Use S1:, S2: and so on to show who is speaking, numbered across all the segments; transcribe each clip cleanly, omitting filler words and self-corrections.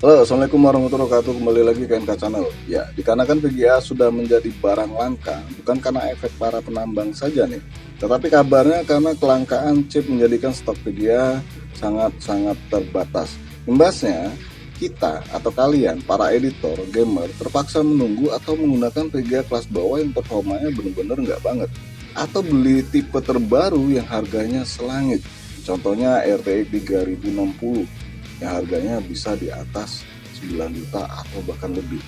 S1: Halo, Assalamualaikum warahmatullahi wabarakatuh. Kembali lagi ke NK Channel. Ya, dikarenakan VGA sudah menjadi barang langka, bukan karena efek para penambang saja nih, tetapi kabarnya karena kelangkaan chip menjadikan stok VGA sangat-sangat terbatas. Imbasnya, kita atau kalian, para editor, gamer, terpaksa menunggu atau menggunakan VGA kelas bawah yang performanya bener-bener nggak banget. Atau beli tipe terbaru yang harganya selangit. Contohnya RTX 3060 yang harganya bisa di atas 9 juta atau bahkan lebih.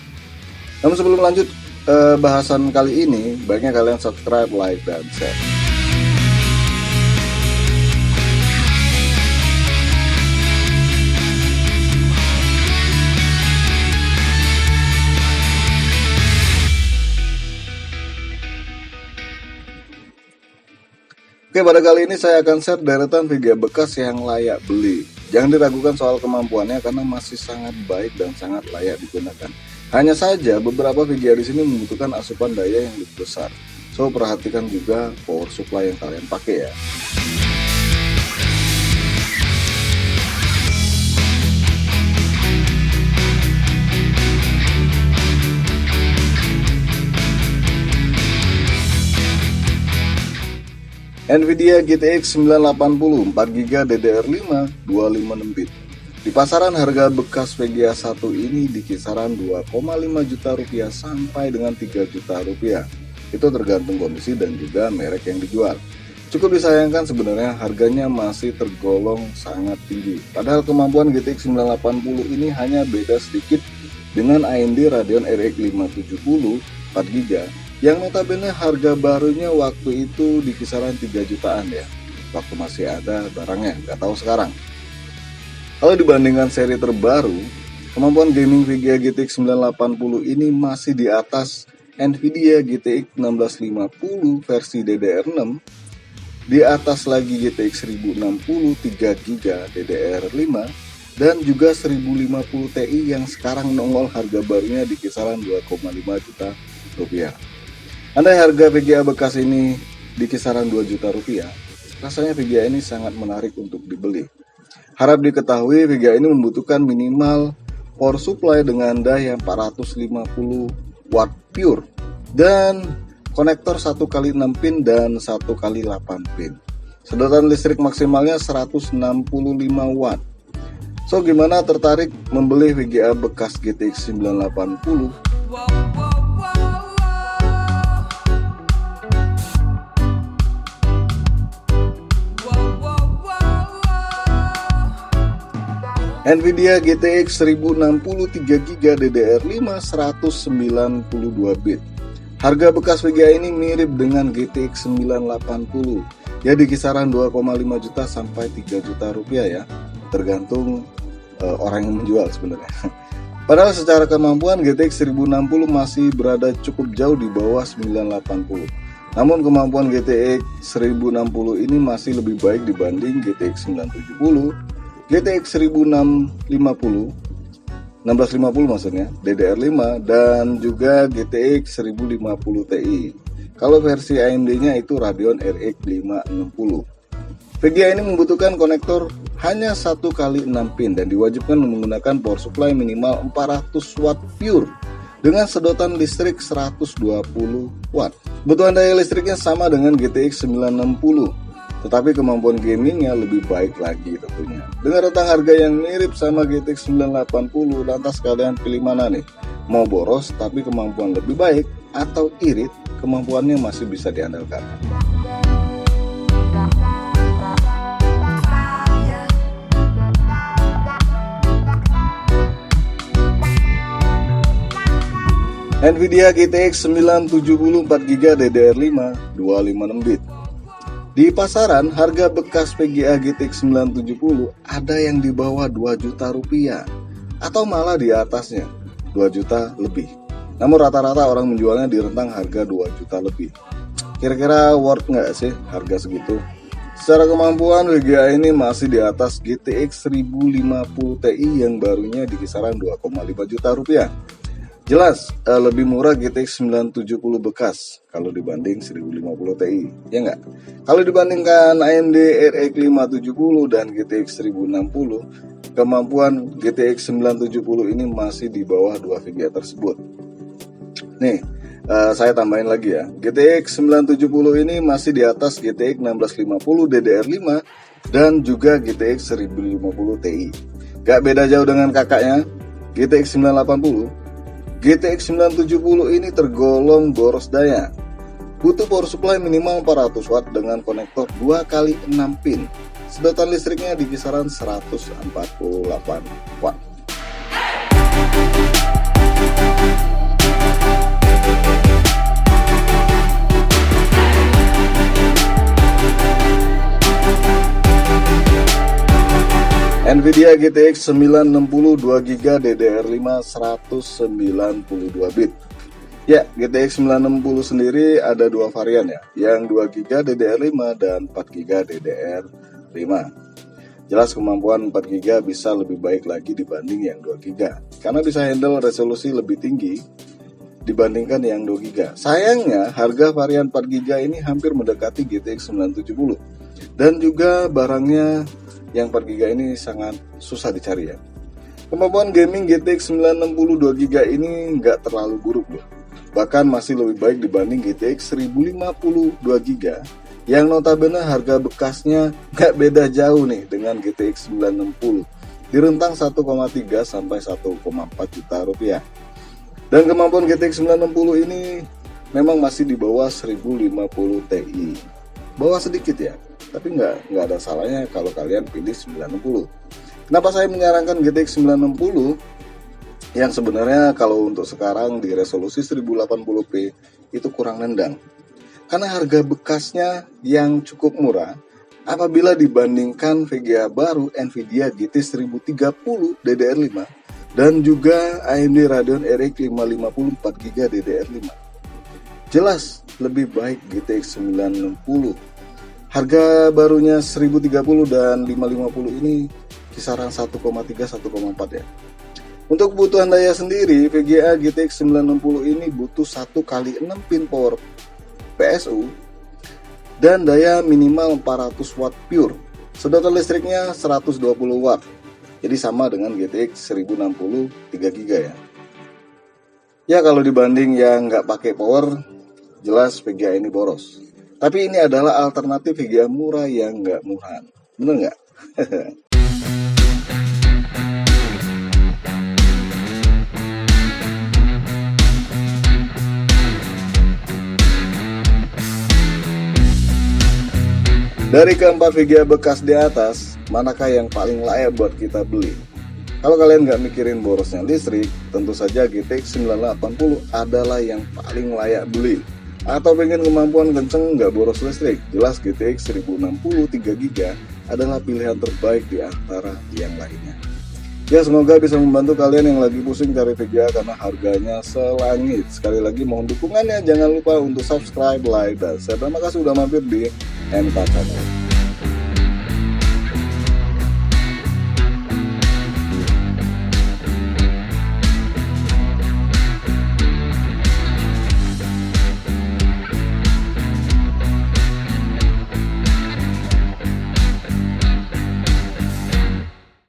S1: Namun sebelum lanjut bahasan kali ini, baiknya kalian subscribe, like, dan share. Oke, pada kali ini saya akan share deretan VGA bekas yang layak beli. Jangan diragukan soal kemampuannya karena masih sangat baik dan sangat layak digunakan. Hanya saja beberapa VGA di sini membutuhkan asupan daya yang lebih besar. So, perhatikan juga power supply yang kalian pakai ya. Nvidia GTX 980 4GB DDR5 256 bit. Di pasaran harga bekas VGA 1 ini di kisaran 2,5 juta rupiah sampai dengan 3 juta rupiah. Itu tergantung kondisi dan juga merek yang dijual. Cukup disayangkan sebenarnya harganya masih tergolong sangat tinggi. Padahal kemampuan GTX 980 ini hanya beda sedikit dengan AMD Radeon RX 570 4GB. Yang notabene harga barunya waktu itu di kisaran 3 jutaan ya. Waktu masih ada barangnya, nggak tahu sekarang. Kalau dibandingkan seri terbaru, kemampuan gaming VGA GTX 980 ini masih di atas Nvidia GTX 1650 versi DDR6, di atas lagi GTX 1060 3GB DDR5, dan juga 1050 Ti yang sekarang nongol harga barunya di kisaran 2,5 juta rupiah. Andai harga VGA bekas ini di kisaran 2 juta rupiah, rasanya VGA ini sangat menarik untuk dibeli. Harap diketahui VGA ini membutuhkan minimal power supply dengan daya 450 watt pure dan konektor 1x6 pin dan 1x8 pin. Sedotan listrik maksimalnya 165 watt. So, gimana, tertarik membeli VGA bekas GTX 980? Nvidia GTX 1060 3GB DDR5 192 bit. Harga bekas VGA ini mirip dengan GTX 980, ya di kisaran 2,5 juta sampai 3 juta rupiah ya, tergantung orang yang menjual sebenarnya. Padahal secara kemampuan GTX 1060 masih berada cukup jauh di bawah 980. Namun kemampuan GTX 1060 ini masih lebih baik dibanding GTX 970, GTX 1650 maksudnya, DDR5, dan juga GTX 1050 Ti. Kalau versi AMD-nya itu Radeon RX 560. VGA ini membutuhkan konektor hanya 1x6 pin dan diwajibkan menggunakan power supply minimal 400 watt pure dengan sedotan listrik 120 watt. Kebutuhan daya listriknya sama dengan GTX 960. Tetapi kemampuan gamingnya lebih baik lagi tentunya. Dengan rentang harga yang mirip sama GTX 980, lantas kalian pilih mana nih? Mau boros tapi kemampuan lebih baik, atau irit, kemampuannya masih bisa diandalkan? Nvidia GTX 970 4GB DDR5 256 bit. Di pasaran, harga bekas VGA GTX 970 ada yang di bawah 2 juta rupiah atau malah di atasnya 2 juta lebih. Namun rata-rata orang menjualnya di rentang harga 2 juta lebih. Kira-kira worth nggak sih harga segitu? Secara kemampuan VGA ini masih di atas GTX 1050 Ti yang barunya di kisaran 2,5 juta rupiah. Jelas lebih murah GTX 970 bekas kalau dibanding 1050 Ti, ya nggak? Kalau dibandingkan AMD RX 570 dan GTX 1060, kemampuan GTX 970 ini masih di bawah 2 VGA tersebut. Nih, saya tambahin lagi ya. GTX 970 ini masih di atas GTX 1650 DDR5 dan juga GTX 1050 Ti. Gak beda jauh dengan kakaknya, GTX 980. GTX 970 ini tergolong boros daya. Butuh power supply minimal 400 watt dengan konektor 2x6 pin. Sedotan listriknya di kisaran 148 watt. Nvidia GTX 960 2GB DDR5 192 bit. Ya, GTX 960 sendiri ada dua varian ya, yang 2GB DDR5 dan 4GB DDR5. Jelas kemampuan 4GB bisa lebih baik lagi dibanding yang 2GB, karena bisa handle resolusi lebih tinggi dibandingkan yang 2GB. Sayangnya harga varian 4GB ini hampir mendekati GTX 970, dan juga barangnya yang 4GB ini sangat susah dicari ya. Kemampuan gaming GTX 960 2GB ini nggak terlalu buruk loh. Bahkan masih lebih baik dibanding GTX 1050 2GB yang notabene harga bekasnya nggak beda jauh nih dengan GTX 960 di rentang 1,3 sampai 1,4 juta rupiah. Dan kemampuan GTX 960 ini memang masih di bawah 1050 Ti. Bawah sedikit ya, tapi nggak ada salahnya kalau kalian pilih 960. Kenapa saya menyarankan GTX 960 yang sebenarnya kalau untuk sekarang di resolusi 1080p itu kurang nendang, karena harga bekasnya yang cukup murah apabila dibandingkan VGA baru Nvidia GT 1030 DDR5 dan juga AMD Radeon RX 550 4GB DDR5. Jelas lebih baik GTX 960. Harga barunya 1030 dan 550 ini kisaran 1,3 1,4 ya. Untuk kebutuhan daya sendiri, VGA GTX 960 ini butuh 1x6 pin power PSU dan daya minimal 400 watt pure. Sedotan listriknya 120 watt. Jadi sama dengan GTX 1060 3GB ya. Ya kalau dibanding yang nggak pakai power, jelas VGA ini boros. Tapi ini adalah alternatif VGA murah yang nggak murahan. Bener nggak? Dari keempat VGA bekas di atas, manakah yang paling layak buat kita beli? Kalau kalian nggak mikirin borosnya listrik, tentu saja GTX 980 adalah yang paling layak beli. Atau pengen kemampuan kenceng nggak boros listrik, jelas GTX 1060 3GB adalah pilihan terbaik di antara yang lainnya. Ya semoga bisa membantu kalian yang lagi pusing cari VGA karena harganya selangit. Sekali lagi mohon dukungannya, jangan lupa untuk subscribe, like, dan share. Terima kasih sudah mampir di MK Channel.